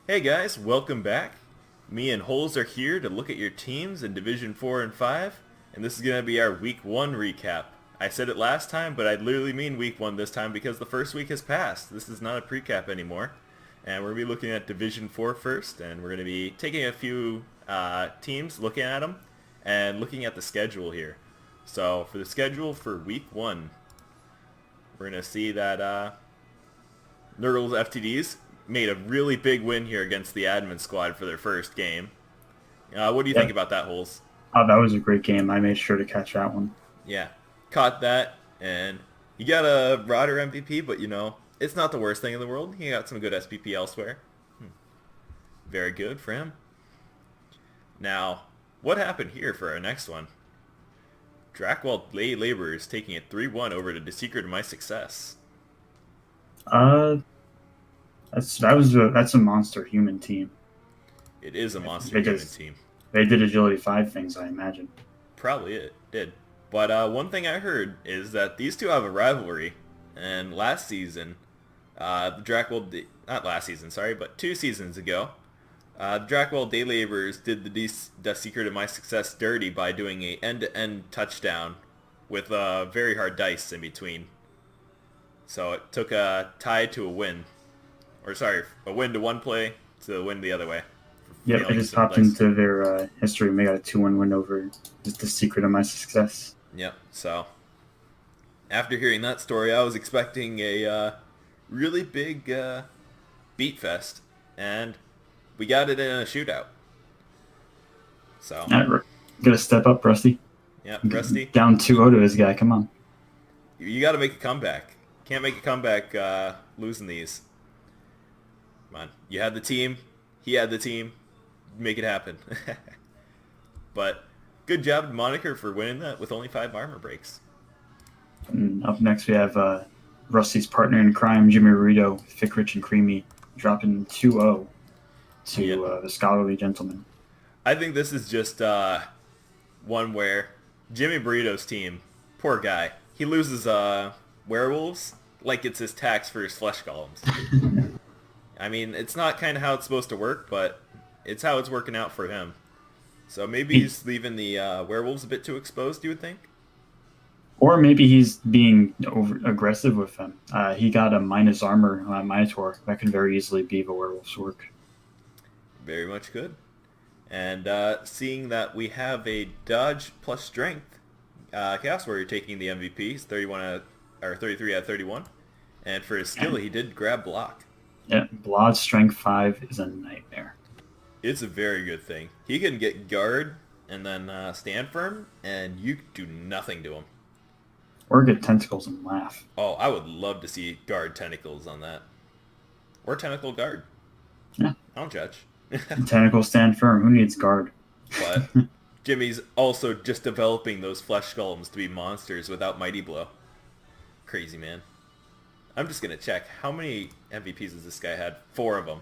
Hey guys, welcome back. Me and Holes are here to look at your teams in Division 4 and 5, and this is going to be our Week 1 recap. I said it last time, but I literally mean Week 1 this time because the first week has passed. This is not a precap anymore. And we're going to be looking at Division 4 first, and we're going to be taking a few teams, looking at them, and looking at the schedule here. So for the schedule for Week 1, we're going to see that Nurdles FTDs made a really big win here against the admin squad for their first game. What do you think Yeah. about that, Holes? Oh, that was a great game. I made sure to catch that one. Yeah, caught that, and you got a Rodder MVP, but it's not the worst thing in the world. He got some good SPP elsewhere. Very good for him. Now, what happened here for our next one? Drackwell Lay Laborers taking it 3-1 over to The Secret of My Success. Uh, that's a monster human team. It is a monster They human just team. they did agility 5 things, I imagine. Probably it did. But one thing I heard is that these two have a rivalry. And last season, the Drackwell, not last season, sorry, but 2 seasons ago, the Drackwell Day Laborers did the Secret of My Success dirty by doing a end-to-end touchdown with very hard dice in between. So it took a tie to a win. Or sorry, a win to one play to a win the other way. Yep, I Failing just some hopped dice. into their history and they got a 2-1 win over just the secret of my success. Yep, so after hearing that story, I was expecting a really big beat fest, and we got it in a shootout. So, Gotta step up, Rusty. yeah, Rusty, Down 2-0 to his guy. Come on. you got to make a comeback. Can't make a comeback losing these. Come on, you had the team, he had the team, make it happen. But good job, Moniker, for winning that with only 5 armor breaks. And up next we have Rusty's partner in crime, Jimmy Rito, Thick, Rich, and Creamy, dropping 2-0 Yeah, to the Scholarly Gentleman. I think this is just one where Jimmy Burrito's team, poor guy, he loses werewolves like it's his tax for his flesh golems. I mean, it's not kind of how it's supposed to work, but it's how it's working out for him. So maybe He, he's leaving the werewolves a bit too exposed, you would think? or maybe he's being aggressive with them. He got a minus armor Minotaur. That could very easily be the werewolf's work. Very much could. And seeing that we have a dodge plus strength, Chaos Warrior taking the MVP. He's 33 out of 31. And for his skill, And he did grab block. yeah, Blood Strength 5 is a nightmare. It's a very good thing. He can get guard and then stand firm, and you do nothing to him. Or get tentacles and laugh. Oh, I would love to see guard tentacles on that. Or tentacle guard. Yeah, I don't judge. tentacles stand firm. Who needs guard? But Jimmy's also just developing those flesh golems to be monsters without Mighty Blow. Crazy, man. I'm just going to check. How many MVPs has this guy had? 4 of them.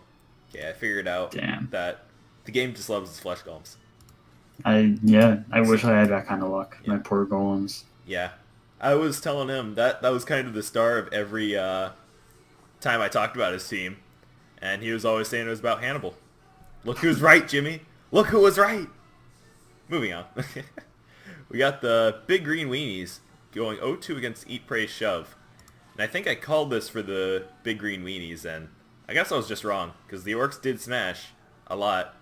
Okay, I figured out Damn. that the game just loves his flesh golems. I wish I had that kind of luck. Yeah. My poor golems. Yeah. I was telling him that was kind of the star of every time I talked about his team. And he was always saying it was about Hannibal. Look who's right, Jimmy. Look who was right. Moving on. We got the Big Green Weenies going 0-2 against Eat, Pray, Shove. And I think I called this for the Big Green Weenies, and I guess I was just wrong, because the Orcs did smash a lot,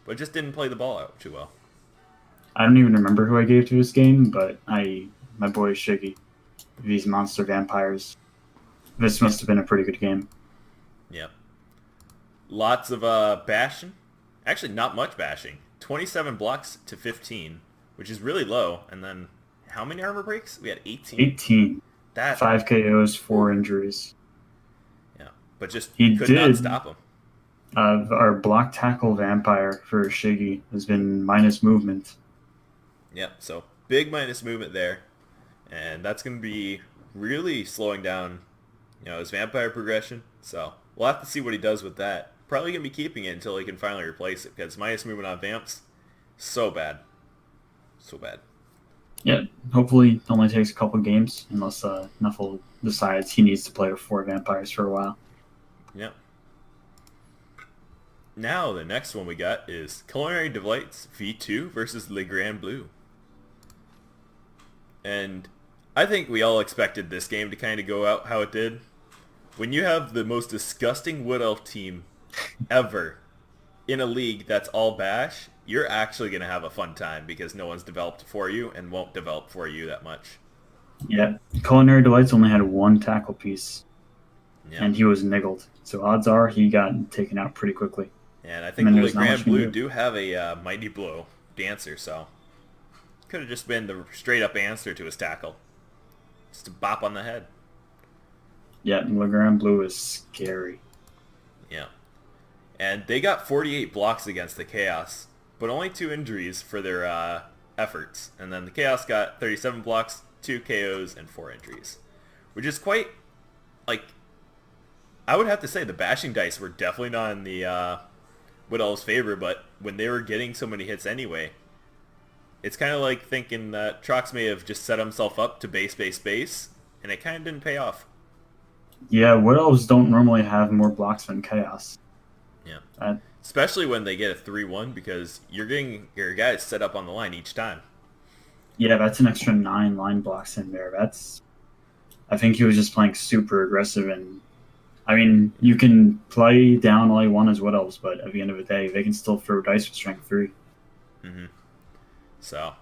but just didn't play the ball out too well. I don't even remember who I gave to this game, but my boy Shiggy, these monster vampires. This must have been a pretty good game. Yep. Lots of bashing. Actually, not much bashing. 27 blocks to 15, which is really low. And then, how many armor breaks? We had 18. 18, That, 5 KOs, 4 injuries. yeah. But just He could not did. stop him. Our block tackle vampire for Shiggy has been minus movement. Yep, so big minus movement there. And that's going to be really slowing down, his vampire progression. So we'll have to see what he does with that. Probably going to be keeping it until he can finally replace it, because minus movement on vamps, so bad. So bad. Yeah, hopefully it only takes a couple games, unless Nuffle decides he needs to play with 4 vampires for a while. Yep. Now the next one we got is Culinary Delights V2 versus Le Grand Bleu. And I think we all expected this game to kind of go out how it did. When you have the most disgusting Wood Elf team ever in a league that's all bash, you're actually going to have a fun time because no one's developed for you and won't develop for you that much. Yeah, Culinary Delights only had one tackle piece, Yeah. and he was niggled. So odds are he got taken out pretty quickly. And I think And the there's not Grand much you can Blue do. do have a Mighty Blow dancer, so could have just been the straight up answer to his tackle. Just a bop on the head. Yeah, Le Grand Bleu is scary. Yeah. And they got 48 blocks against the Chaos, but only 2 injuries for their efforts. And then the Chaos got 37 blocks, 2 KOs, and 4 injuries. Which is quite, like, I would have to say the bashing dice were definitely not in the Wood Elves' favor, but when they were getting so many hits anyway, it's kind of like thinking that Trox may have just set himself up to base, and it kind of didn't pay off. Yeah, Wood Elves don't normally have more blocks than Chaos. Yeah. Especially when they get a 3-1 because you're getting your guys set up on the line each time. Yeah, that's an extra 9 line blocks in there. I think he was just playing super aggressive, and I mean, you can play down all you want as Wood Elves, but at the end of the day, they can still throw dice with strength 3. Mm-hmm. So,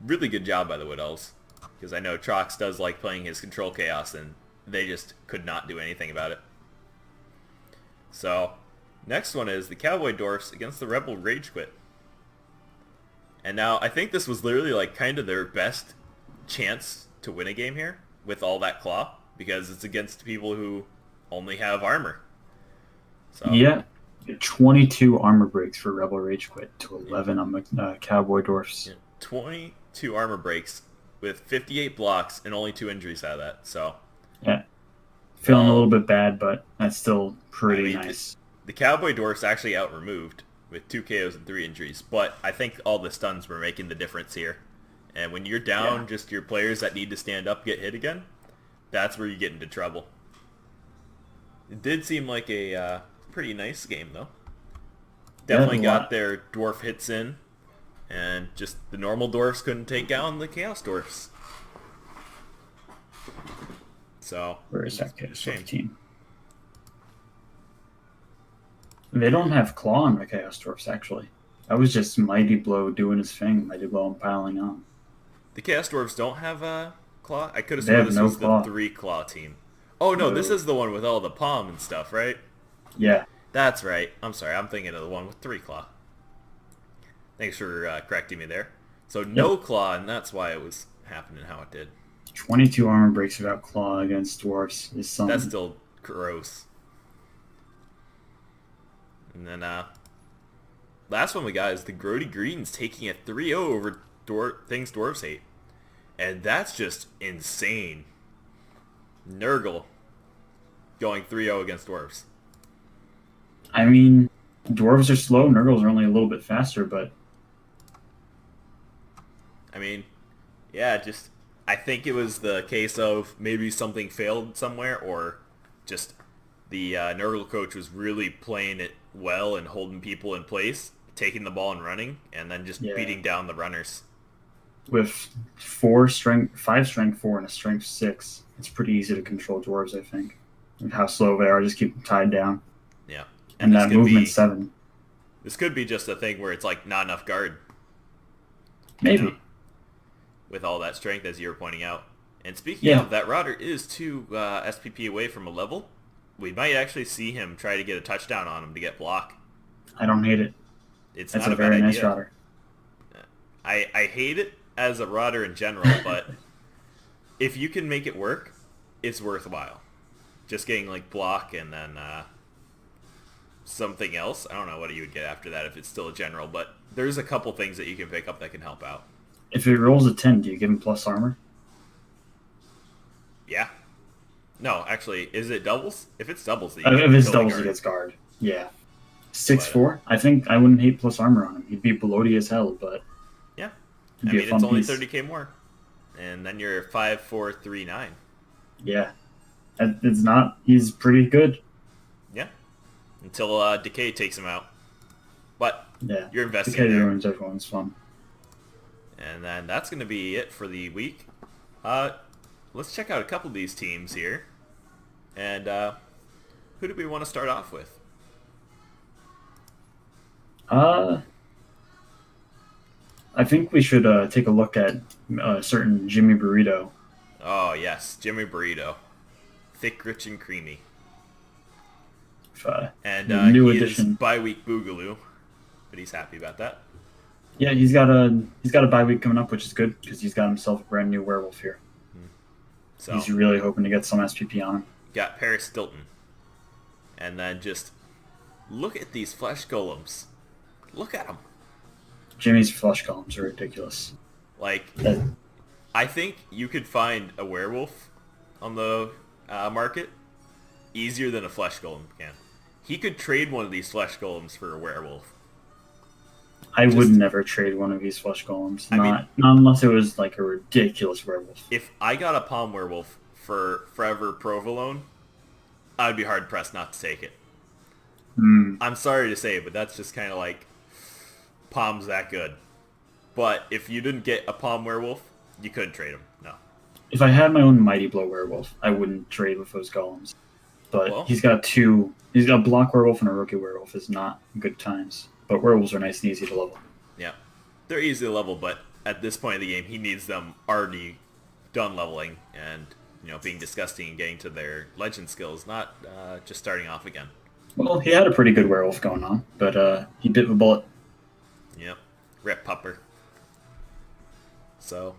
really good job by the Wood Elves, because I know Trox does like playing his Control Chaos, and they just could not do anything about it. So, next one is the Cowboy Dwarfs against the Rebel Rage Quit. And now, I think this was literally like kind of their best chance to win a game here with all that claw, because it's against people who only have armor. So, Yeah, 22 armor breaks for Rebel Rage Quit to 11 on the Cowboy Dwarfs. Yeah, 22 armor breaks with 58 blocks and only 2 injuries out of that. So, Yeah, feeling a little bit bad, but that's still pretty nice. The Cowboy Dwarfs actually out-removed with 2 KOs and 3 injuries, but I think all the stuns were making the difference here. And when you're down, just your players that need to stand up get hit again, that's where you get into trouble. It did seem like a pretty nice game, though. Definitely got their dwarf hits in, and just the normal dwarfs couldn't take down the Chaos Dwarfs. So, Where is that Chaos shame. Dwarf team? They don't have claw on the Chaos Dwarfs, actually. That was just Mighty Blow doing his thing, Mighty Blow and piling on. The Chaos Dwarfs don't have a claw? I could have They sworn have this no was claw. the 3 claw team. Oh no, this is the one with all the palm and stuff, right? Yeah, That's right. I'm sorry, I'm thinking of the one with 3 claw. Thanks for correcting me there. So no claw, and that's why it was happening how it did. 22 armor breaks without claw against dwarfs is something. That's still gross. And then last one we got is the Grody Greens taking a 3-0 over Things Dwarves Hate. And that's just insane. Nurgle going 3-0 against Dwarves. I mean, dwarves are slow, Nurgles are only a little bit faster, but I mean, yeah, just I think it was the case of maybe something failed somewhere, or just the Nurgle coach was really playing it well and holding people in place, taking the ball and running, and then just beating down the runners. with 5 strength 4 and a strength 6, it's pretty easy to control dwarves, I think. And how slow they are, just keep them tied down. Yeah. And that movement 7. This could be just a thing where it's like not enough guard. Maybe. You know, with all that strength, as you were pointing out. And speaking of, that Rodder is 2 SPP away from a level. We might actually see him try to get a touchdown on him to get block. I don't hate it. It's That's not a a bad very idea. nice Rodder. I hate it as a Rodder in general, but if you can make it work, it's worthwhile. Just getting like block and then something else. I don't know what you would get after that if it's still a general, but there's a couple things that you can pick up that can help out. If it rolls a 10, do you give him plus armor? Yeah. No, actually, is it doubles? If it's doubles, If it's doubles, he gets guard. Yeah. 6-4? I think I wouldn't hate plus armor on him. He'd be bloaty as hell, but yeah. it'd I be mean, a fun it's only piece. 30k more. And then you're 5-4-3-9. Yeah. It's not... He's pretty good. Yeah. until Decay takes him out. But Yeah. you're investing Decay there. ruins everyone's fun. And then that's going to be it for the week. Let's check out a couple of these teams here. And who do we want to start off with? I think we should take a look at a certain Jimmy Burrito. Oh, yes, Jimmy Burrito. Thick, rich, and creamy. And The new he addition. is bye-week Boogaloo, but he's happy about that. Yeah, he's got a bye week coming up, which is good because he's got himself a brand new werewolf here. So He's really hoping to get some SPP on him. got Paris Stilton. And then just look at these flesh golems. Look at them. Jimmy's flush columns are ridiculous. Like, That- I think you could find a werewolf on the market easier than a flesh golem can. He could trade one of these flesh golems for a werewolf. I Just- would never trade one of these flush golems. I mean- Not unless it was like a ridiculous werewolf. If I got a palm werewolf for Forever Provolone, I'd be hard pressed not to take it. Mm. I'm sorry to say, but that's just kind of like Palm's that good. But if you didn't get a palm werewolf, you couldn't trade him. No. If I had my own Mighty Blow werewolf, I wouldn't trade with those golems. But Well- he's got two. He's got a block werewolf and a rookie werewolf. Is not good times. But werewolves are nice and easy to level. Yeah. They're easy to level, but at this point in the game, he needs them already done leveling and, being disgusting and getting to their legend skills, not just starting off again. Well, he had a pretty good werewolf going on, but he bit the bullet. Yep. Rip Pupper. So,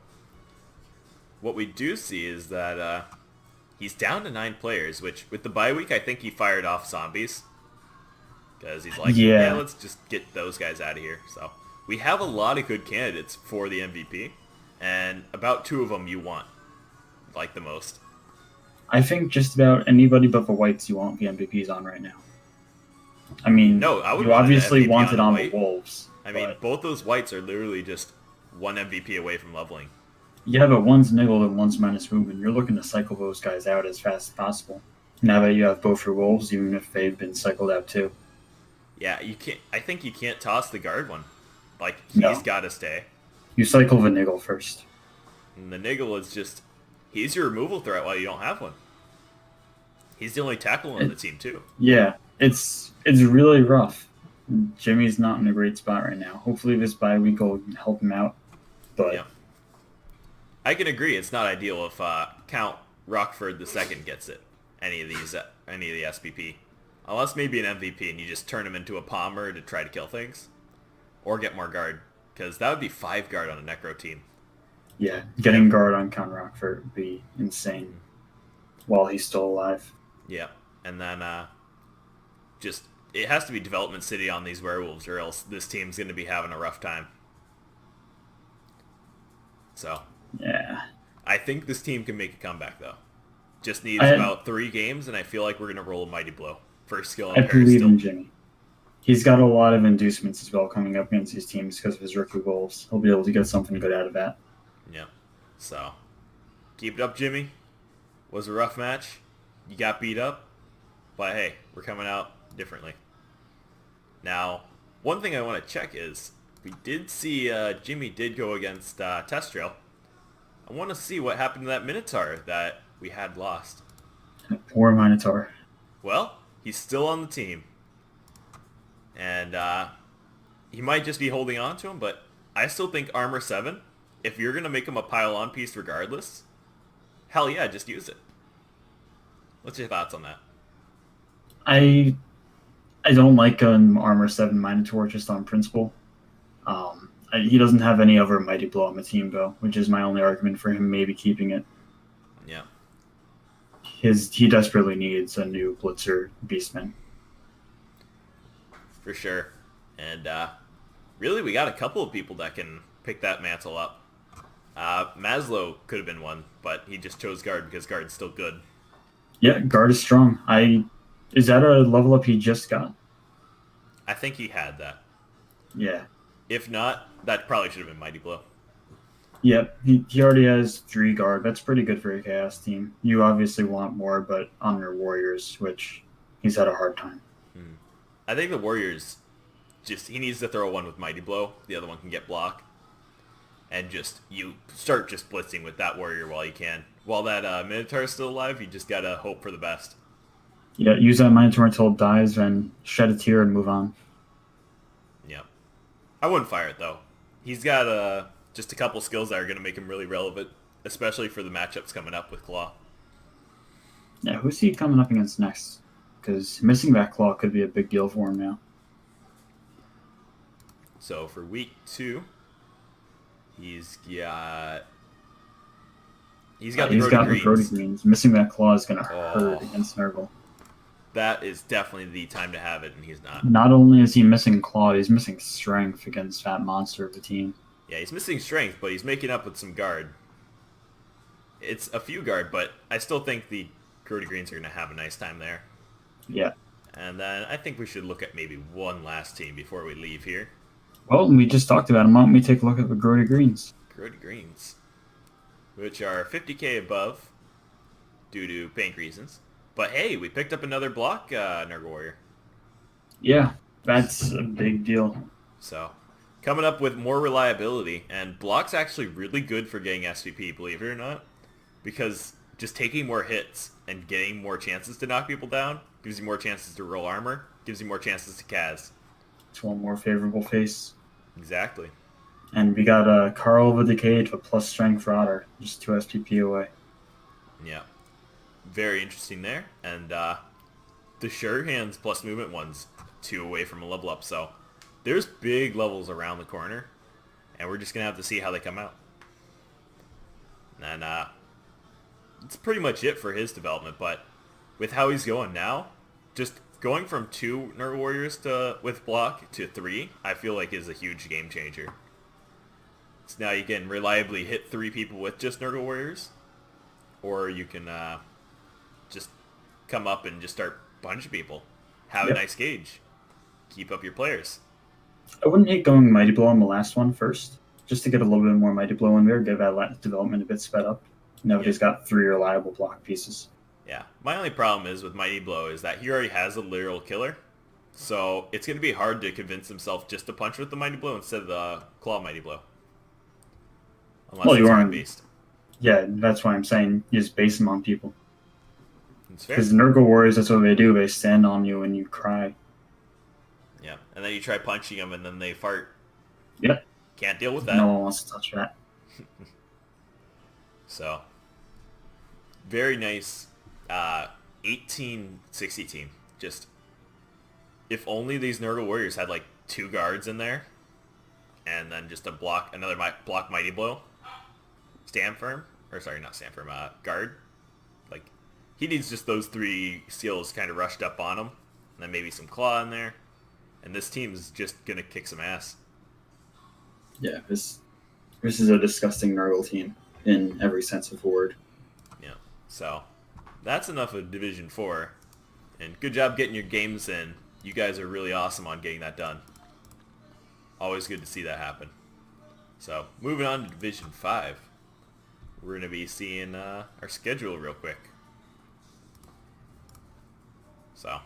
what we do see is that he's down to 9 players, which with the bye week, I think he fired off zombies. Because he's like, Yeah. let's just get those guys out of here. So, we have a lot of good candidates for the MVP, and about 2 of them you want, like the most. I think just about anybody but the whites you want the MVPs on right now. I mean, No, I would you want an obviously MVP want it on on white. the wolves. I mean, but- both those whites are literally just 1 MVP away from leveling. yeah, but one's niggled and one's minus movement. You're looking to cycle those guys out as fast as possible. Now that you have both your wolves, even if they've been cycled out too. Yeah, you can't. I think you can't toss the guard one. Like, No. he's got to stay. You cycle the niggle first. And the Niggle is just, he's your removal threat while you don't have one. He's the only tackle on the team, too. Yeah, it's really rough. Jimmy's not in a great spot right now. Hopefully this bye week will help him out. But Yeah. I can agree, it's not ideal if Count Rockford II gets it. Any of the SPP. Unless maybe an MVP and you just turn him into a Palmer to try to kill things. Or get more guard. Because that would be 5 guard on a Necro team. yeah, getting guard on Count Rockford would be insane while he's still alive. Yeah. And then just, it has to be Development City on these werewolves or else this team's going to be having a rough time. So, Yeah. I think this team can make a comeback, though. Just needs I- about 3 games, and I feel like we're going to roll a Mighty Blow. First skill on I Paris believe still. in Jimmy. He's got a lot of inducements as well coming up against these teams because of his rookie wolves. He'll be able to get something good out of that. Yeah. So, keep it up, Jimmy. Was a rough match. You got beat up. But hey, we're coming out differently. Now, one thing I want to check is, we did see Jimmy did go against Testrail. I want to see what happened to that Minotaur that we had lost. Poor Minotaur. Well, he's still on the team. And he might just be holding on to him, but I still think Armor 7, if you're going to make him a pile-on piece regardless, hell yeah, just use it. What's your thoughts on that? I don't like an Armor 7 Minotaur just on principle. He doesn't have any other Mighty Blow on the team, though, which is my only argument for him maybe keeping it. Yeah. He desperately needs a new Blitzer Beastman. For sure. And really, we got a couple of people that can pick that mantle up. Maslow could have been one, but he just chose guard because guard's still good. Yeah, guard is strong. Is that a level up he just got? I think he had that. Yeah. If not, that probably should have been Mighty Blow. Yep, he already has 3 guard. That's pretty good for a Chaos team. You obviously want more, but on your Warriors, which he's had a hard time. I think the Warriors he needs to throw one with Mighty Blow. The other one can get block. And you start just blitzing with that Warrior while you can. While that Minotaur is still alive, you just gotta hope for the best. Yeah, use that Minotaur until it dies and shed a tear and move on. Yeah. I wouldn't fire it, though. He's got just a couple skills that are going to make him really relevant, especially for the matchups coming up with Claw. Yeah, who's he coming up against next? Because missing that Claw could be a big deal for him now. So for week 2, he's got the Grody Greens. Missing that Claw is going to hurt against Nurgle. That is definitely the time to have it, and he's not. Not only is he missing Claw, he's missing Strength against that monster of a team. Yeah, he's missing Strength, but he's making up with some Guard. It's a few Guard, but I still think the Grody Greens are going to have a nice time there. Yeah. And then I think we should look at maybe one last team before we leave here. Well, we just talked about him. Why don't we take a look at the Grody Greens? Grody Greens, which are 50k above due to bank reasons. But hey, we picked up another block Nurgle Warrior. Yeah, that's a big deal. So, coming up with more reliability, and block's actually really good for getting SVP, believe it or not. Because just taking more hits and getting more chances to knock people down gives you more chances to roll armor, gives you more chances to Kaz. It's one more favorable face. Exactly. And we got Carl of the Decade with plus Strength Rodder, just 2 SPP away. Yeah. Very interesting there. And the Sure Hands plus movement one's 2 away from a level up. So there's big levels around the corner. And we're just going to have to see how they come out. And that's pretty much it for his development. But with how he's going now, just going from 2 Nurgle Warriors with block to 3, I feel like is a huge game changer. So now you can reliably hit 3 people with just Nurgle Warriors. Or you can just come up and just start punching people. Have a nice gauge. Keep up your players. I wouldn't hate going Mighty Blow on the last one first, just to get a little bit more Mighty Blow in there, get that development a bit sped up. Now he's got 3 reliable block pieces. Yeah. My only problem is with Mighty Blow is that he already has a literal killer. So it's going to be hard to convince himself just to punch with the Mighty Blow instead of the Claw Mighty Blow. Unless you aren't based. Yeah, that's why I'm saying you just base them on people. It's fair. Because Nurgle Warriors, that's what they do. They stand on you and you cry. Yeah, and then you try punching them and then they fart. Yep. Can't deal with that. No one wants to touch that. So, very nice 1860 team. Just, if only these Nurgle Warriors had like 2 guards in there, and then just another block Mighty Blow. Stand firm, or sorry, not stand firm, guard. Like, he needs just those 3 skills kind of rushed up on him, and then maybe some claw in there, and this team is just gonna kick some ass. Yeah, this is a disgusting Nurgle team in every sense of the word. Yeah, so that's enough of Division 4, and good job getting your games in. You guys are really awesome on getting that done. Always good to see that happen. So, moving on to Division 5. We're going to be seeing our schedule real quick. So,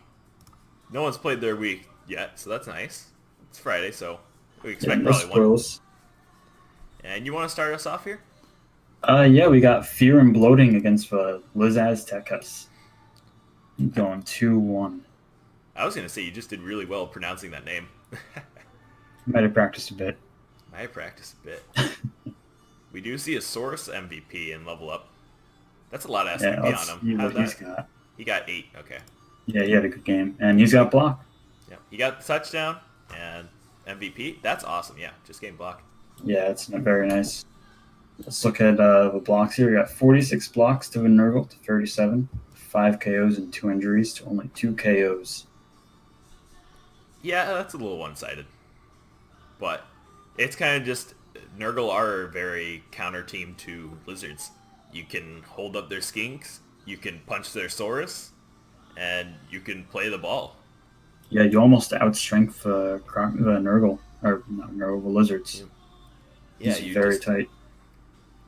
no one's played their week yet, so that's nice. It's Friday, so we expect no probably spoils. one. And you want to start us off here? Yeah, we got Fear and Bloating against Liz Aztecas. Going 2-1. I was going to say you just did really well pronouncing that name. Might have practiced a bit. I practiced a bit. We do see a Source MVP in level up. That's a lot of SVP on him. What he's got. He got 8, okay. Yeah, he had a good game. And he's got block. Yeah, he got the touchdown and MVP. That's awesome, yeah. Just game block. Yeah, it's very nice. Let's look at the blocks here. We got 46 blocks to Nurgle to 37. 5 KOs and 2 injuries to only 2 KOs. Yeah, that's a little one-sided. But it's kind of just... Nurgle are a very counter team to Lizards. You can hold up their skinks, you can punch their Saurus, and you can play the ball. Yeah, you almost outstrength Nurgle, or not Nurgle, the Lizards. Yeah, he's very tight.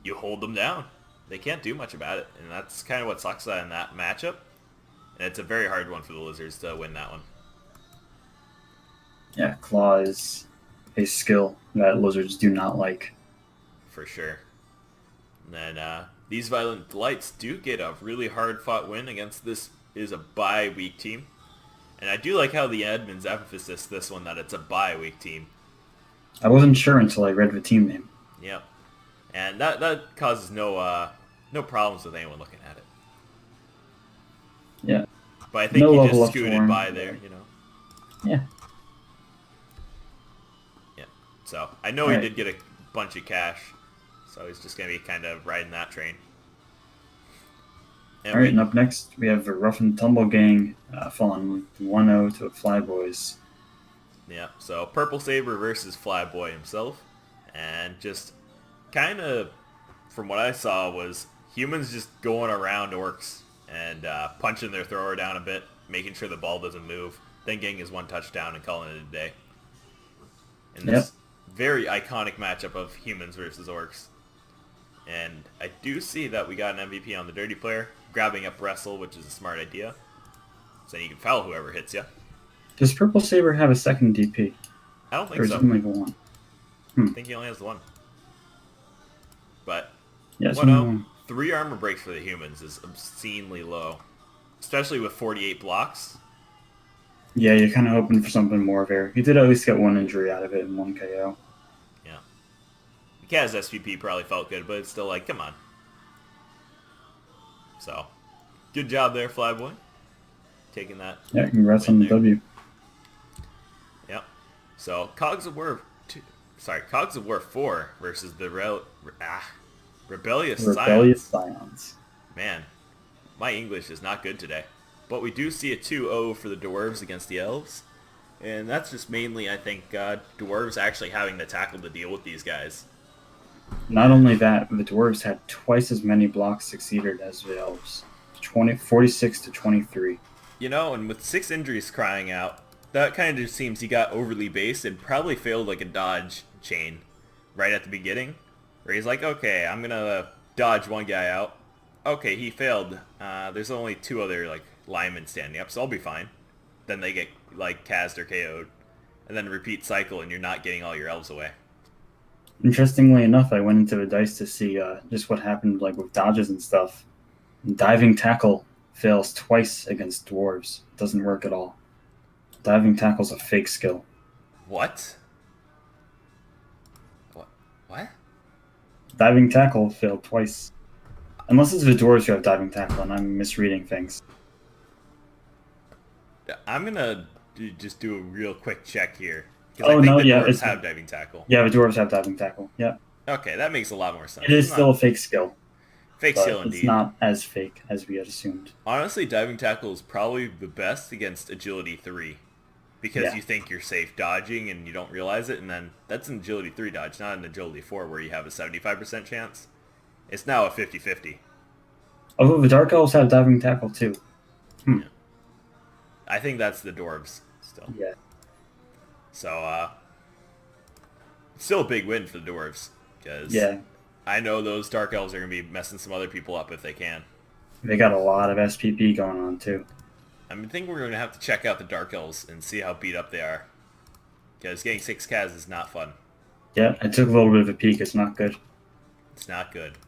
You hold them down. They can't do much about it, and that's kind of what sucks in that matchup. And it's a very hard one for the Lizards to win that one. Yeah, Claw is a skill that lizards do not like. for sure. And then these Violent Delights do get a really hard-fought win against this is a bye-week team. And I do like how the admins emphasize this one that it's a bye-week team. I wasn't sure until I read the team name. Yep. And that causes no problems with anyone looking at it. Yeah. But I think No he level just up for scooted him. by there, you know. Yeah. Yeah. So I know he did get a bunch of cash, so he's just gonna be kind of riding that train. And All right, and up next we have the Rough and Tumble Gang falling 1-0 to the Flyboys. yeah. So Purple Saber versus Flyboy himself, and just kind of from what I saw was humans just going around orcs and punching their thrower down a bit, making sure the ball doesn't move, then getting his one touchdown and calling it a day. In this very iconic matchup of humans versus orcs. And I do see that we got an MVP on the Dirty Player, grabbing up Wrestle, which is a smart idea. So you can foul whoever hits you. Does Purple Saber have a second DP? I don't Or think is so. it only the one? I think he only has the one. But Yeah, it's 1-0, only one. 3 armor breaks for the humans is obscenely low. Especially with 48 blocks. Yeah, you're kind of hoping for something more there. He did at least get one injury out of it and one KO. Yeah. The Kaz SVP probably felt good, but it's still like, come on. So, good job there, Flyboy. Taking that. Yeah, congrats win on the there. W. Yep. So, Cogs of War 4 versus the Rebellious Rebellious Scions. Scions. Man, my English is not good today. But we do see a 2-0 for the Dwarves against the Elves. And that's just mainly, I think, Dwarves actually having to tackle to deal with these guys. Not only that, the Dwarves had twice as many blocks succeeded as the Elves. 46 to 23. You know, and with 6 injuries crying out, that kind of just seems he got overly based and probably failed like a dodge chain right at the beginning. Where he's like, okay, I'm going to dodge one guy out. Okay, he failed. There's only 2 other like linemen standing up, so I'll be fine. Then they get like Kaz'd or KO'd. And then repeat cycle and you're not getting all your elves away. Interestingly enough, I went into the dice to see just what happened like with dodges and stuff. Diving tackle fails twice against dwarves. Doesn't work at all. Diving tackle's a fake skill. What? What? Diving tackle failed twice. Unless it's the dwarves who have diving tackle, and I'm misreading things. I'm going to just do a real quick check here. Because I Oh, think no, the yeah, Dwarves it's- have diving tackle. Yeah, the dwarves have diving tackle. Yeah, Okay, that makes a lot more sense. it is It's still not a fake skill, fake but skill it's indeed. not as fake as we had assumed. Honestly, diving tackle is probably the best against agility 3. Because Yeah. you think you're safe dodging and you don't realize it, and then that's an agility 3 dodge, not an agility 4 where you have a 75% chance. It's now a 50-50. Although the dark elves have diving tackle too. I think that's the dwarves still. Yeah, So, still a big win for the dwarves. Because yeah, I know those dark elves are going to be messing some other people up if they can. they got a lot of SPP going on too. I think we're going to have to check out the dark elves and see how beat up they are. Because getting 6 Kaz is not fun. Yeah, I took a little bit of a peek. It's not good. It's not good.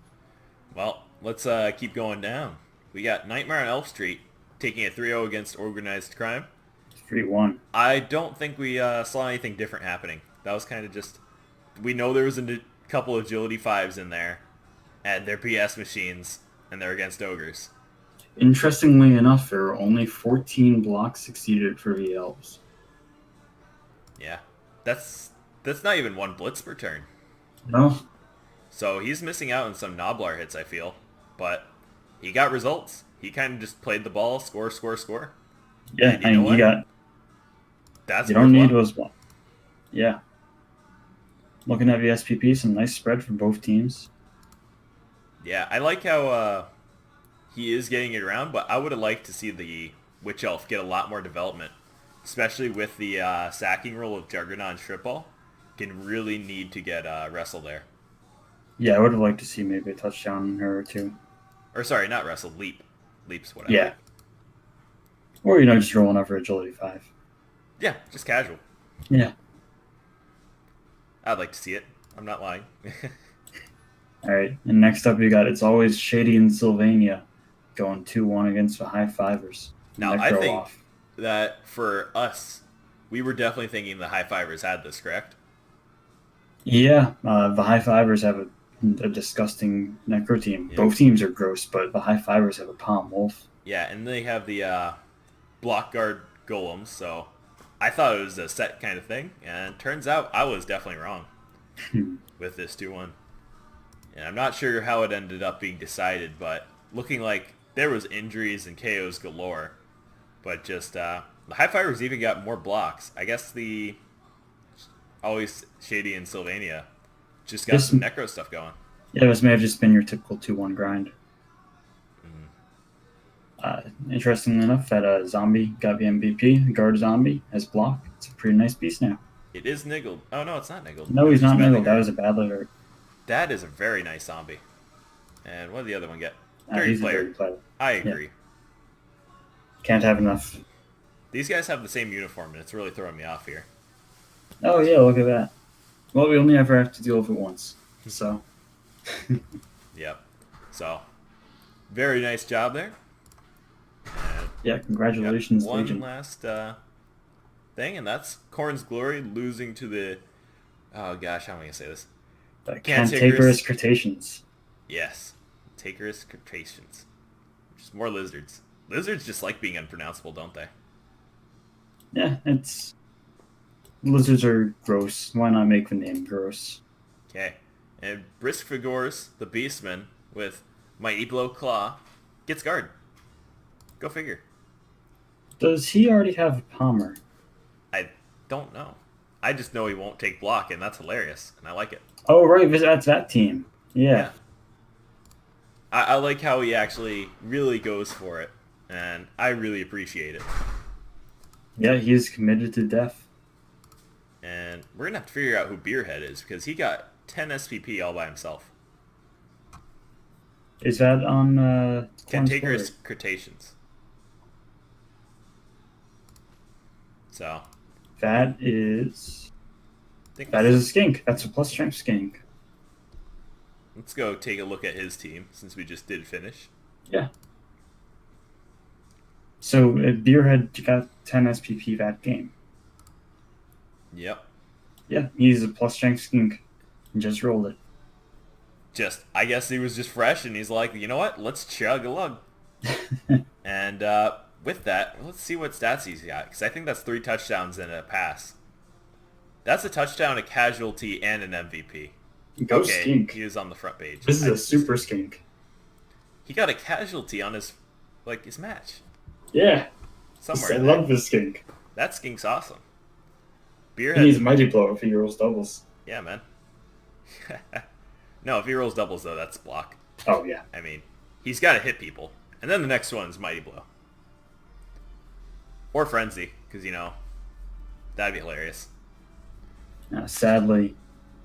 Well, let's keep going down. We got Nightmare on Elf Street taking a 3-0 against Organized Crime. 3-1. I don't think we saw anything different happening. That was kind of just... We know there was a couple of agility 5s in there, and they're PS machines, and they're against ogres. Interestingly enough, there are only 14 blocks succeeded for the elves. Yeah. That's not even 1 blitz per turn. No, So he's missing out on some Noblar hits, I feel. But he got results. He kind of just played the ball, score, score, score. yeah, And you and know you what? got That's you don't need worthwhile. those. Yeah. Looking at the SPP, some nice spread for both teams. Yeah, I like how he is getting it around, but I would have liked to see the Witch Elf get a lot more development. Especially with the sacking role of Juggernaut and Stripball. Can really need to get Wrestle there. Yeah, I would have liked to see maybe a touchdown on her or two. Or sorry, not Wrestle, Leap. Leap's what I Yeah. like. Or, just rolling over agility 5. Yeah, just casual. Yeah. I'd like to see it. I'm not lying. All right. And next up, you got It's Always Shady in Sylvania going 2-1 against the High Fivers. Now, I Necro think off. that for us, we were definitely thinking the High Fivers had this, correct? Yeah. The High Fivers have a disgusting Necro team. Yep. Both teams are gross, but the High Fivers have a Palm Wolf. Yeah, and they have the block guard golems, so I thought it was a set kind of thing, and turns out I was definitely wrong with this 2-1. And I'm not sure how it ended up being decided, but looking like there was injuries and KOs galore. But just the High Fivers even got more blocks. I guess the Always Shady in Sylvania just got This- some Necro stuff going. Yeah, this may have just been your typical 2-1 grind. Interestingly enough, that Zombie got the MVP. Guard Zombie as block. It's a pretty nice piece now. It is niggled. Oh no, it's not niggled. No, he's It's just not badly niggled. That hurt. was a bad alert. That is a very nice zombie. And what did the other one get? Uh, Dirty he's a player. dirty player. I agree. Can't have enough. These guys have the same uniform, and it's really throwing me off here. Oh yeah, look at that. Well, we only ever have to deal with it once. So Yep. So, very nice job there. And yeah, congratulations, one Legion. last thing, and that's Corn's Glory losing to the... Oh gosh, how am I going to say this? Cantankerous Cretaceans. Yes. Takerous Cretaceans. Just more lizards. Lizards just like being unpronounceable, don't they? Yeah, it's lizards are gross. Why not make the name gross? Okay. And Brisk Figors, the Beastman, with Mighty Blow Claw, gets guard. Go figure. Does he already have a Palmer? I don't know. I just know he won't take block, and that's hilarious, and I like it. Oh right, that's that team. Yeah. I like how he actually really goes for it, and I really appreciate it. Yeah, he's committed to death. And we're gonna have to figure out who Beerhead is, because he got 10 SPP all by himself. Is that on Cantankerous Cretaceans. So, That is I think a skink. That's a plus strength skink. let's go take a look at his team, since we just did finish. Yeah. So Beerhead got 10 SPP that game. Yep. Yeah, he's a plus strength skink. Just rolled it. I guess he was just fresh, and he's like, you know what? Let's chug a lug. And with that, let's see what stats he's got, because I think that's 3 touchdowns and a pass. That's a touchdown, a casualty, and an MVP. Go Okay, skink. he is on the front page. This is a super skink. He got a casualty on his match Yeah. somewhere. I in there. love this skink. That skink's awesome. He needs Beerhead, mighty blow if he rolls doubles. yeah, man. No, if he rolls doubles though, that's block. Oh yeah. I mean, he's got to hit people, and then the next one's mighty blow or frenzy, because that'd be hilarious. Sadly,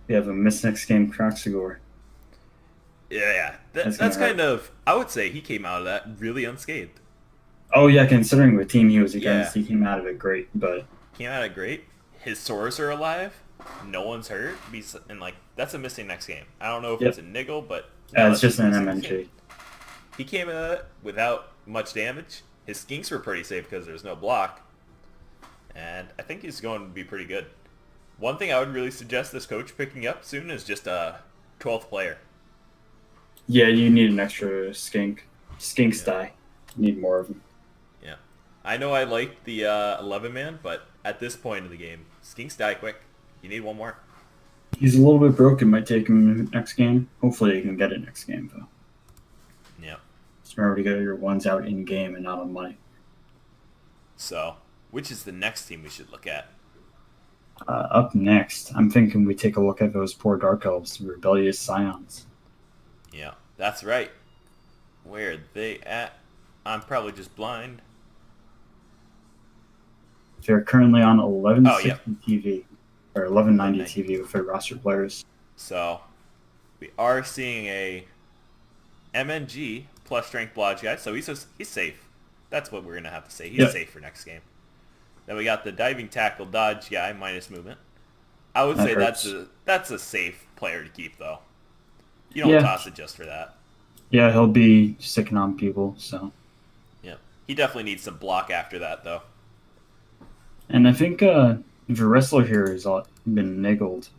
we have a miss next game Croxagore. Yeah. That's That's gonna kind of, I would say he came out of that really unscathed. Oh yeah, considering the team he was against, Yeah. he came out of it great. But Came out of great. His Saurus are alive. No one's hurt. And that's a missing next game. I don't know if Yep. it's a niggle, but it's that's just an missing next game. MNG. He came out without much damage. His skinks were pretty safe because there's no block. And I think he's going to be pretty good. One thing I would really suggest this coach picking up soon is just a 12th player. Yeah, you need an extra skink. Skinks die. You need more of them. Yeah. I know I like the 11-man, but at this point in the game, skinks die quick. You need one more. He's a little bit broken. Might take him next game. Hopefully, you can get it next game though. Yeah. Just remember to get your ones out in game and not on money. So, which is the next team we should look at? Up next, I'm thinking we take a look at those poor Dark Elves, the Rebellious Scions. Yeah, that's right. Where are they at? I'm probably just blind. They're currently on 1160 Oh, TV, or 1190 TV with their roster players. So, we are seeing a MNG plus strength blodge guy, so he's safe. That's what we're going to have to say. He's Yeah. safe for next game. Then we got the diving tackle dodge guy minus movement. I would That say hurts. that's a safe player to keep though. You don't Yeah, toss it just for that. yeah, he'll be sticking on people. So, Yeah. He definitely needs some block after that though. and I think if a wrestler here has been niggled,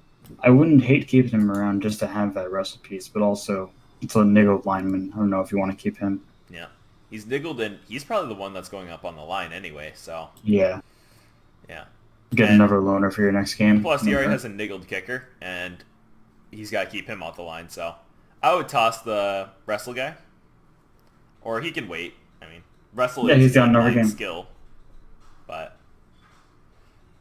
I wouldn't hate keeping him around just to have that wrestle piece, but also it's a niggled lineman. I don't know if you want to keep him. Yeah. He's niggled and he's probably the one that's going up on the line anyway, so Yeah, yeah. get And another loaner for your next game. plus he already has a niggled kicker and he's got to keep him off the line, so I would toss the wrestle guy. Or he can wait. I mean, wrestle Yeah, is he's got another line game. skill. But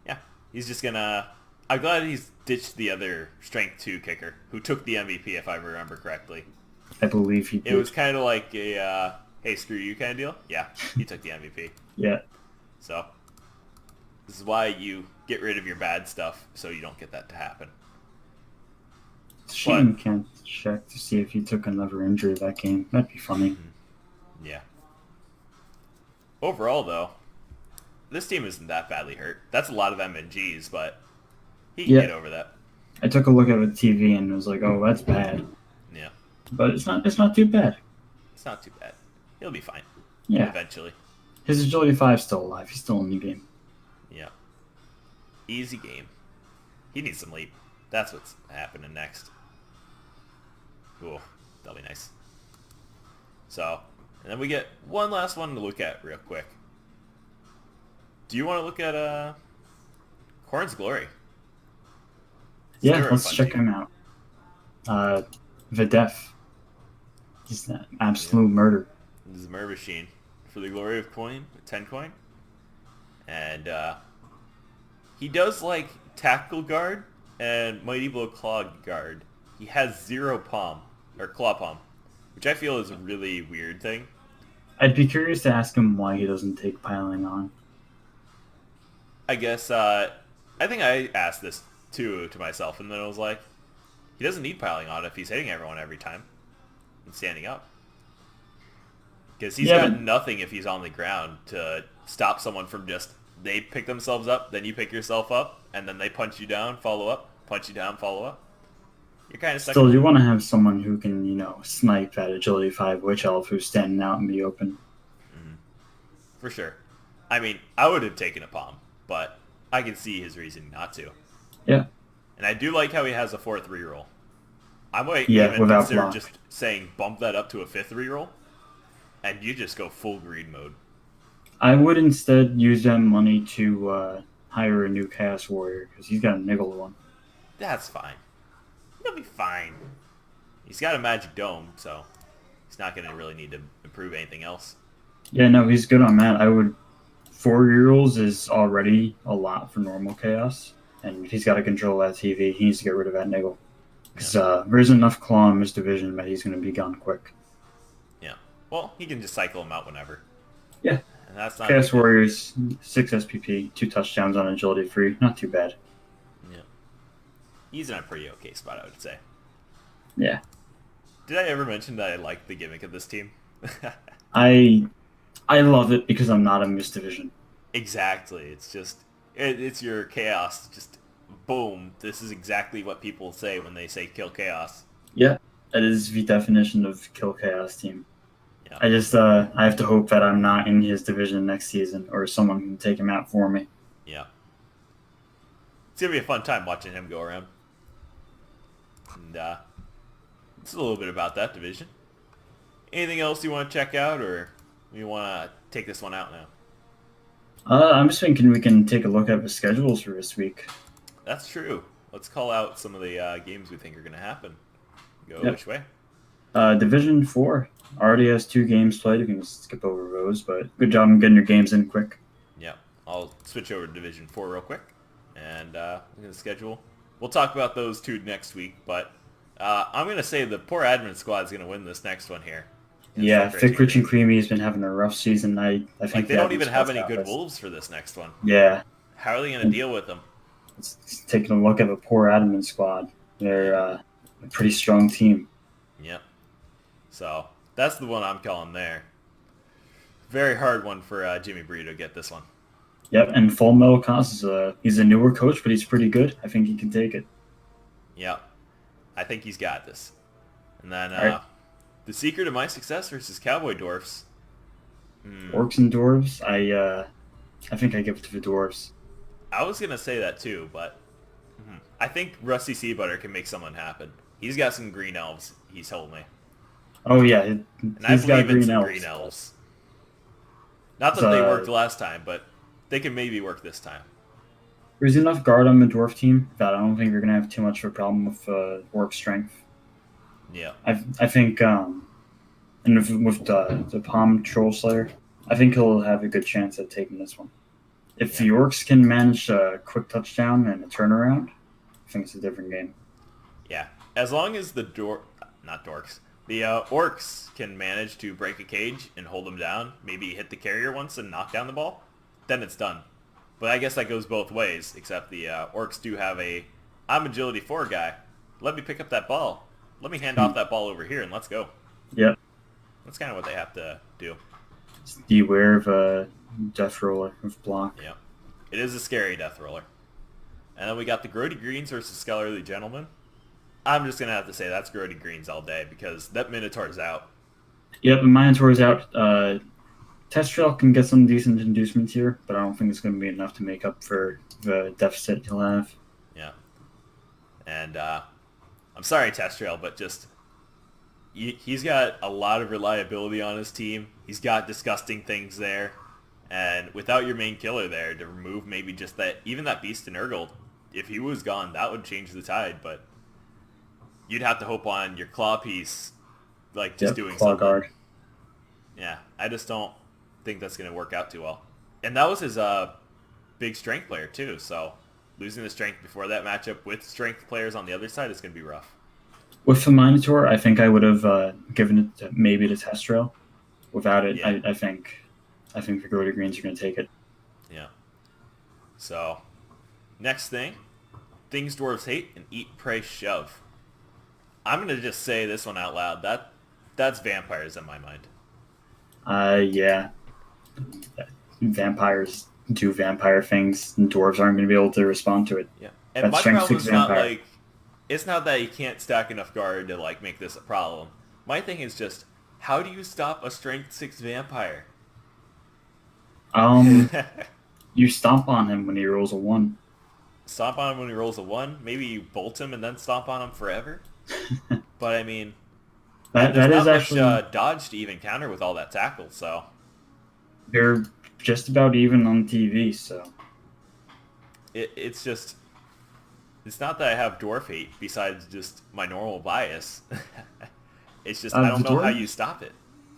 yeah, he's just gonna. I'm glad he's ditched the other strength 2 kicker who took the MVP if I remember correctly. I believe he It did. was kind of like a hey screw you kind of deal. Yeah, he took the MVP. Yeah, So this is why you get rid of your bad stuff so you don't get that to happen. it's a shame you can't check to see if he took another injury that game. That'd be funny. Yeah. Overall though, this team isn't that badly hurt. That's a lot of MNGs, but he can Yeah. get over that. I took a look at the TV and was like, "Oh, that's bad," Yeah. but it's not. It's not too bad. It's not too bad. He'll be fine. Yeah, Eventually. his agility 5's still alive. He's still in the game. Yeah. Easy game. He needs some leap. That's what's happening next. Cool. That'll be nice. So, and then we get one last one to look at real quick. Do you want to look at Corn's Glory? Yeah, They're a let's fun check team. him out. Videf. He's an absolute murder. This is Murder Machine for the glory of coin, 10 coin. And he does like tackle guard and mighty blow claw guard. He has 0 palm or claw palm, which I feel is a really weird thing. I'd be curious to ask him why he doesn't take piling on. I guess I think I asked this too to myself, and then I was like, he doesn't need piling on if he's hitting everyone every time and standing up. Because he's Yeah, got but- nothing if he's on the ground to stop someone from just, they pick themselves up, then you pick yourself up, and then they punch you down, follow up, punch you down, follow up. You're kind of stuck. Still, you want to have someone who can, snipe that agility 5 witch elf who's standing out in the open. For sure. I mean, I would have taken a palm, but I can see his reason not to. Yeah. And I do like how he has a 4th reroll. I might Yeah, even without consider block. just saying bump that up to a 5th reroll, and you just go full greed mode. I would instead use that money to hire a new Chaos Warrior because he's got a niggle one. That's fine. He'll be fine. He's got a magic dome, so he's not going to really need to improve anything else. Yeah, no, he's good on that. 4-year-olds is already a lot for normal Chaos, and if he's got to control that TV, he needs to get rid of that niggle. Because there isn't enough claw in this division that he's going to be gone quick. Yeah. Well, he can just cycle him out whenever. Yeah. And that's not a Chaos big deal. Warriors, 6 SPP, 2 touchdowns on agility free. Not too bad. Yeah. He's in a pretty okay spot, I would say. Yeah. Did I ever mention that I like the gimmick of this team? I love it because I'm not in this division. Exactly. It's just, it's your chaos. Just boom. This is exactly what people say when they say kill chaos. Yeah. That is the definition of kill Chaos team. Yeah. I just I have to hope that I'm not in his division next season or someone can take him out for me. Yeah. It's going to be a fun time watching him go around. And it's a little bit about that division. Anything else you want to check out, or you want to take this one out now? I'm just thinking we can take a look at the schedules for this week. That's true. Let's call out some of the games we think are going to happen. Go Yep. which way? Division 4 already has 2 games played. You can just skip over those, but good job in getting your games in quick. Yeah. I'll switch over to Division 4 real quick. And look at the schedule. We'll talk about those 2 next week, but I'm going to say the poor admin squad is going to win this next one here. Yeah, It's Thick, Rich, and Creamy has been having a rough season. I think Like, they the don't admin even have squad's any got good this. wolves for this next one. Yeah, How are they going to deal with them? it's taking a look at the poor admin squad. They're a pretty strong team. Yep. So that's the one I'm calling there. Very hard one for Jimmy Brito to get this one. Yep, and Full Metal Cost is he's a newer coach, but he's pretty good. I think he can take it. Yep. I think he's got this. And then All right, the secret of my success versus Cowboy Dwarfs. Orcs and Dwarves. I think I give it to the Dwarves. I was going to say that too, but I think Rusty Seabutter can make someone happen. He's got some green elves, he's told me. Oh yeah, And I he's got believe in green some elves. green elves. Not that they worked last time, but they can maybe work this time. There's enough guard on the dwarf team that I don't think you're gonna have too much of a problem with orc strength. Yeah. I think and with the Palm Troll Slayer, I think he'll have a good chance at taking this one. If the orcs can manage a quick touchdown and a turnaround, I think it's a different game. Yeah. As long as the orcs can manage to break a cage and hold them down, maybe hit the carrier once and knock down the ball, then it's done. But I guess that goes both ways, except the orcs do have I'm agility 4 guy. Let me pick up that ball. Let me hand off that ball over here and let's go. Yep. That's kind of what they have to do. Just beware of a death roller with block. Yeah. It is a scary death roller. And then we got the Grody Greens versus Scholarly Gentleman. I'm just going to have to say that's Grody Greens all day because that Minotaur's out. Yep, the Minotaur's out. Testrel can get some decent inducements here, but I don't think it's going to be enough to make up for the deficit he'll have. Yeah. And I'm sorry, Testrel, but just he's got a lot of reliability on his team. He's got disgusting things there. And without your main killer there to remove maybe just that, even that Beast in Urgold, if he was gone, that would change the tide, but you'd have to hope on your claw piece, like just doing claw something. Guard. Yeah, I just don't think that's going to work out too well. And that was his big strength player too, so losing the strength before that matchup with strength players on the other side is going to be rough. With the Minotaur, I think I would have given it maybe to Testrel. Without it, Yeah. I think the Grody Greens are going to take it. Yeah. So, next thing, things dwarves hate and eat, pray, shove. I'm going to just say this one out loud. That's vampires in my mind. Yeah. Vampires do vampire things, and dwarves aren't going to be able to respond to it. Yeah. And That's my strength problem's 6 not vampire. like, it's not that you can't stack enough guard to like make this a problem. My thing is just, how do you stop a strength 6 vampire? You stomp on him when he rolls a 1. Stomp on him when he rolls a 1? Maybe you bolt him and then stomp on him forever? But I mean, that there's is not actually much dodge to even counter with all that tackle, so... they're just about even on TV, so It's just... It's not that I have dwarf hate, besides just my normal bias. It's just, I don't know how you stop it.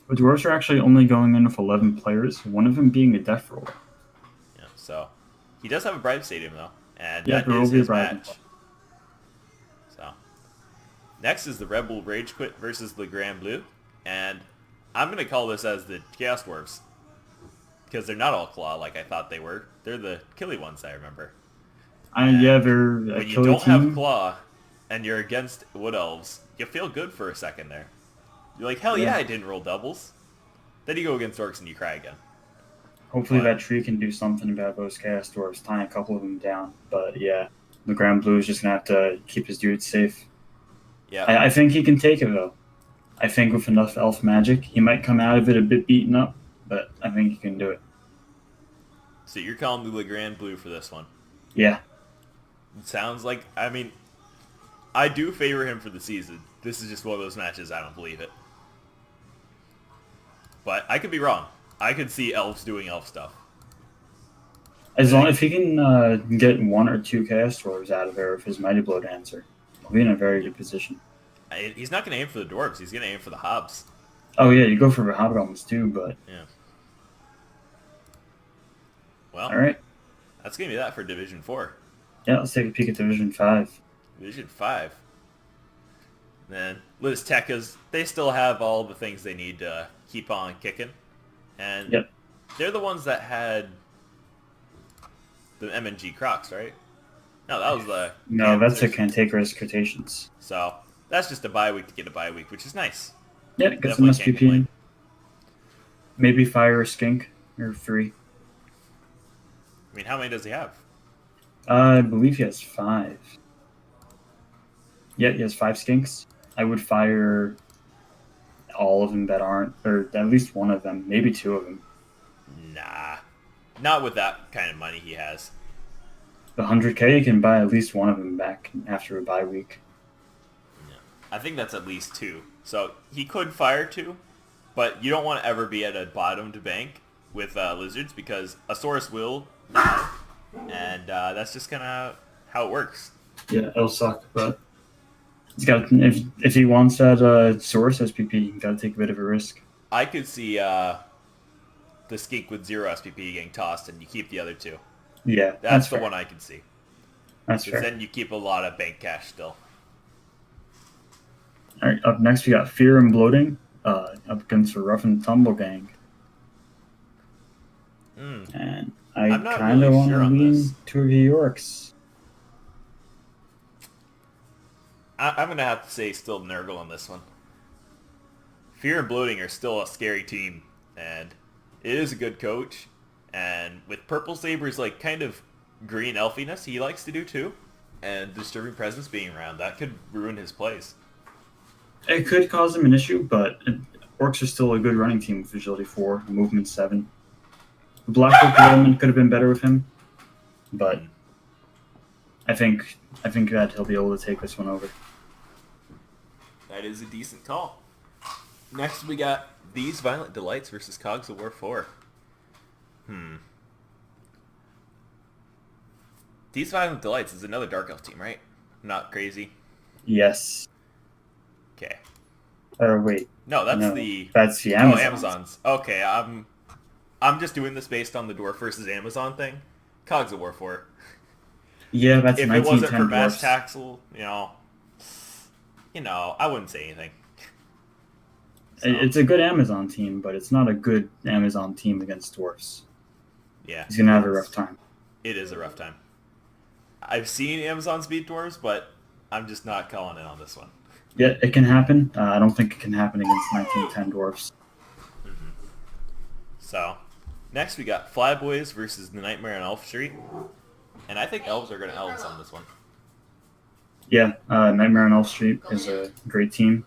the dwarves are actually only going in with 11 players, one of them being a death roller. Yeah, so, he does have a Bribe Stadium, though, and Yeah, that there will is be a his Bribe. match. So, next is the Red Bull Rage Quit versus the Grand Blue, and I'm going to call this as the Chaos Dwarves, because they're not all claw like I thought they were. They're the killy ones, I remember. Yeah, they're a When you killer don't team. have claw, and you're against Wood Elves, you feel good for a second there. You're like, hell yeah, I didn't roll doubles. Then you go against Orcs and you cry again. Hopefully But- that tree can do something about those chaos dwarves, tying a couple of them down. But yeah, the Grand Blue is just gonna have to keep his dudes safe. Yeah. I think he can take it though. I think with enough elf magic, he might come out of it a bit beaten up, but I think he can do it. So you're calling the Grand Blue for this one. Yeah. It sounds like, I mean, I do favor him for the season. This is just one of those matches I don't believe it. But I could be wrong. I could see elves doing elf stuff. As long if he can get 1 or 2 chaos dwarves out of there with his mighty blow dancer, he'll be in a very good position. He's not going to aim for the dwarves. He's going to aim for the hobs. Oh yeah, you go for the hobgoblins too, but Yeah. Well, all right. that's going to be that for Division 4. Yeah, let's take a peek at Division 5. Division 5. Then Liz Tekkas, they still have all the things they need to keep on kicking. And Yep. they're the ones that had the MNG Crocs, right? No, that was the... No, that's a Panthers. Cantankerous Cretaceans. So, that's just a bye week to get a bye week, which is nice. Yeah, get some Definitely can't SPP. complain. Maybe fire a skink or 3. I mean, how many does he have? I believe he has 5. Yeah, he has 5 skinks. I would fire all of them that aren't, or at least one of them, maybe 2 of them. Nah. Not with that kind of money he has. The 100K, you can buy at least one of them back after a bye week. I think that's at least 2. So he could fire 2, but you don't want to ever be at a bottom to bank with lizards because a Saurus will die, and that's just kind of how it works. Yeah, it'll suck, but he's got if he wants that source SPP, he's got to take a bit of a risk. I could see the skink with 0 SPP getting tossed, and you keep the other 2. Yeah, That's the fair. one I can see. That's Because fair. then you keep a lot of bank cash still. All right, up next we got Fear and Bloating up against the Rough and Tumble Gang. And I I'm not kind of really want sure to on lean this. to the Yorks. I'm going to have to say still Nurgle on this one. Fear and Bloating are still a scary team, and it is a good coach. And with Purple Saber's like kind of green elfiness he likes to do too, and Disturbing Presence being around, that could ruin his plays. It could cause him an issue, but Orcs are still a good running team with Agility 4, Movement 7. The Black Book development could have been better with him, but I think that he'll be able to take this one over. That is a decent call. Next we got These Violent Delights versus Cogs of War 4. These Violent Delights is another Dark Elf team, right? Not crazy. Yes. Okay. Or wait. No, that's No, the that's the Amazon. Amazons. Okay, I'm just doing this based on the Dwarf versus Amazon thing. Cogs of War 4. Yeah, that's If it wasn't 1910 for Bass dwarfs. Taxel, I wouldn't say anything. So, It's a good Amazon team, but it's not a good Amazon team against dwarfs. yeah, He's gonna have a rough time. it is a rough time. I've seen Amazons beat dwarves, but I'm just not calling it on this one. Yeah, it can happen. I don't think it can happen against 1910 dwarfs. So, next we got Flyboys versus the Nightmare on Elf Street. And I think elves are going to elves on this one. Yeah, Nightmare on Elf Street is a great team.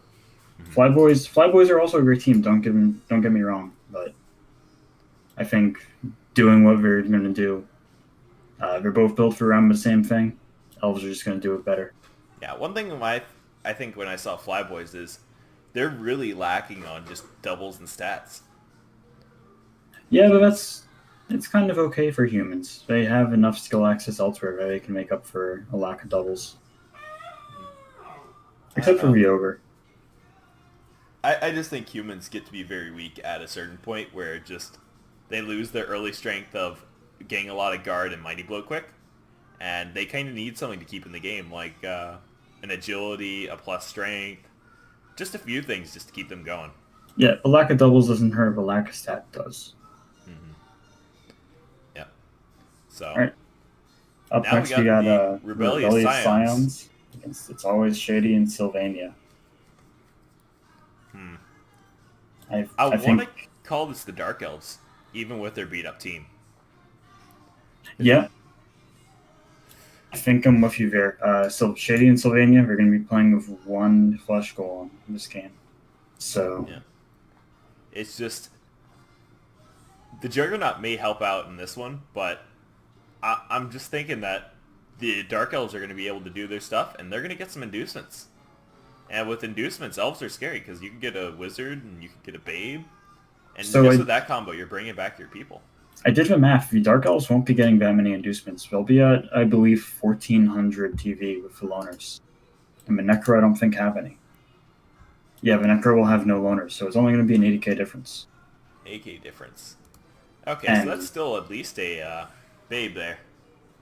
Flyboys are also a great team. Don't get me wrong, but I think doing what they're going to do, they're both built for around the same thing. Elves are just going to do it better. Yeah, one thing I think when I saw Flyboys is they're really lacking on just doubles and stats. Yeah, but it's kind of okay for humans. They have enough skill access elsewhere that they can make up for a lack of doubles. Except for Ryoga. I just think humans get to be very weak at a certain point where just they lose their early strength of getting a lot of guard and mighty blow quick, and they kind of need something to keep in the game, like an agility, a plus strength, just a few things just to keep them going. Yeah, a lack of doubles doesn't hurt, but lack of stat does. Yeah. So All right. Up now next, we we got got the Rebellious Scions. Scions against It's Always Shady in Sylvania. I want think, to call this the Dark Elves, even with their beat up team. yeah. I think I'm with you there. So Shady and Sylvania, we're going to be playing with 1 flesh golem in this game. So Yeah. It's just the Juggernaut may help out in this one, but I'm just thinking that the Dark Elves are going to be able to do their stuff, and they're going to get some inducements. And with inducements, elves are scary because you can get a wizard and you can get a babe, and So just I- with that combo, you're bringing back your people. I did the math. The Dark Elves won't be getting that many inducements. They'll be at, I believe, 1,400 TV with the loners. And the Necro, I don't think, have any. Yeah, the Necro will have no loners, so it's only going to be an 80k difference. AK difference. Okay, And- so that's still at least a babe there.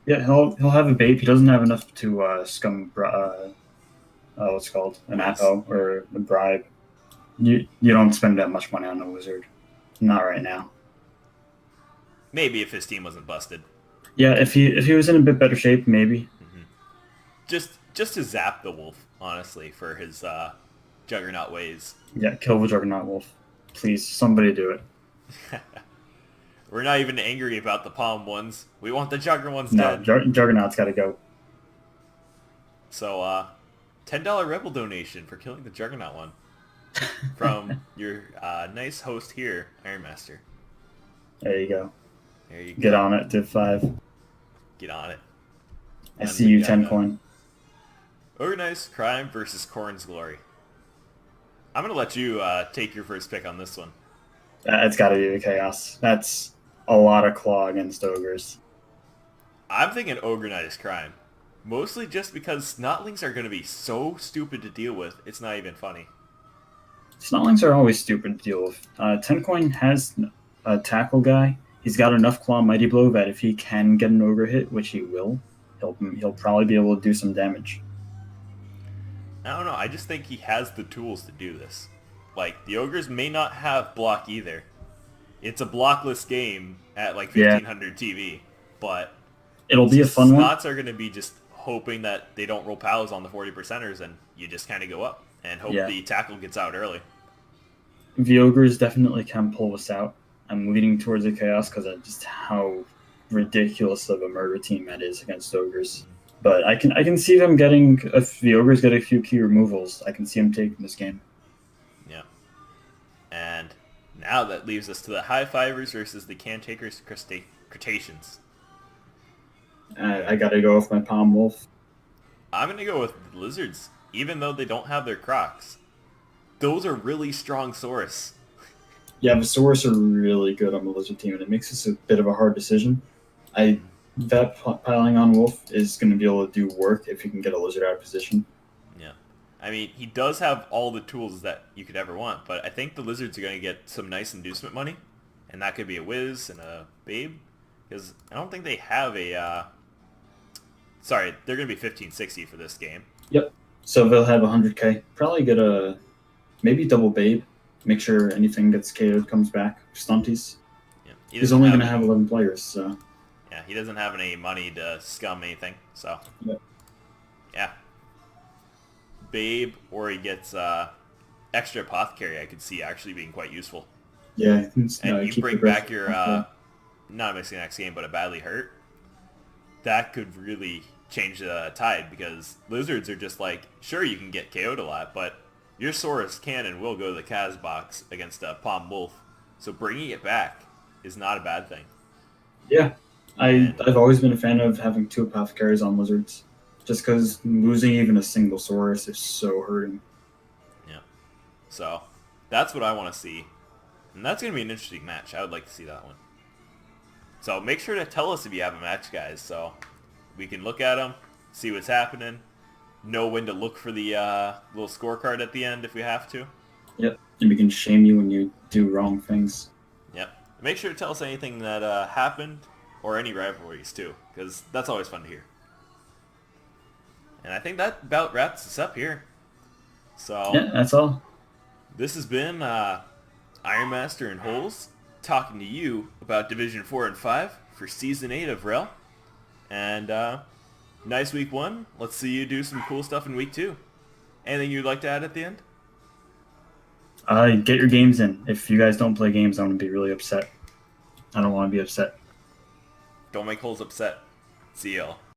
Yeah, he'll have a babe. He doesn't have enough to scum what's it called, an Nice. Apo or a bribe. You don't spend that much money on a wizard, not right now. Maybe if his team wasn't busted. Yeah, if he was in a bit better shape, maybe. Just to zap the wolf, honestly, for his Juggernaut ways. Yeah, kill the Juggernaut Wolf, please. Somebody do it. We're not even angry about the palm ones. We want the Jugger ones No, dead. Juggernaut's got to go. So, $10 Rebel donation for killing the Juggernaut one from your nice host here, Iron Master. There you go. There you Get go. on it, Div 5. Get on it. I And see we you, got, 10 coin. Organized Crime versus Corn's Glory. I'm going to let you take your first pick on this one. It's got to be the Chaos. That's a lot of claw against ogres. I'm thinking Organized Crime. Mostly just because Snotlings are going to be so stupid to deal with, it's not even funny. Snotlings are always stupid to deal with. 10 coin has a tackle guy. He's got enough claw mighty blow that if he can get an ogre hit, which he will, he'll probably be able to do some damage. I don't know, I just think he has the tools to do this. Like, the Ogres may not have block either. It's a blockless game at like 1500 TV, but It'll be a fun one. Snots are going to be just hoping that they don't roll pals on the 40%ers and you just kind of go up and hope the tackle gets out early. The ogres definitely can pull this out. I'm leaning towards the Chaos because of just how ridiculous of a murder team that is against ogres. But I can see them getting, if the ogres get a few key removals, I can see them taking this game. Yeah. And now that leaves us to the High Fivers versus the Cantakers Cretaceans. I got to go with my Palm Wolf. I'm going to go with the Lizards, even though they don't have their Crocs. Those are really strong Saurus. Yeah, the Saurus are really good on the Lizard team, and it makes this a bit of a hard decision. That piling on Wolf is going to be able to do work if you can get a Lizard out of position. Yeah. I mean, he does have all the tools that you could ever want, but I think the Lizards are going to get some nice inducement money, and that could be a Wiz and a Babe, because I don't think they have a... Sorry, they're going to be 1560 for this game. Yep. So they'll have 100k. Probably get a... maybe double Babe. Make sure anything gets KO'd comes back. Stunties. Yeah. He's only going to have 11 players, so... Yeah, he doesn't have any money to scum anything, so... Yep. Yeah. Babe, or he gets extra Apothecary, I could see actually being quite useful. Yeah. And you bring back your, not missing next game, but a badly hurt. That could really change the tide, because Lizards are just like, sure, you can get KO'd a lot, but your Saurus can and will go to the Kaz box against a Palm Wolf, so bringing it back is not a bad thing. Yeah. I've always been a fan of having 2 Apothecaries on Lizards, just because losing even a single Saurus is so hurting. Yeah. So, that's what I want to see. And that's going to be an interesting match. I would like to see that one. So, make sure to tell us if you have a match, guys, so we can look at them, see what's happening, know when to look for the little scorecard at the end if we have to. Yep. And we can shame you when you do wrong things. Yep. Make sure to tell us anything that happened, or any rivalries too, because that's always fun to hear. And I think that about wraps us up here. So Yeah, that's all. this has been Iron Master and Holes talking to you about Division 4 and 5 for Season 8 of Rel. And nice Week 1. Let's see you do some cool stuff in Week 2. Anything you'd like to add at the end? Get your games in. If you guys don't play games, I'm going to be really upset. I don't want to be upset. Don't make Holes upset. See y'all.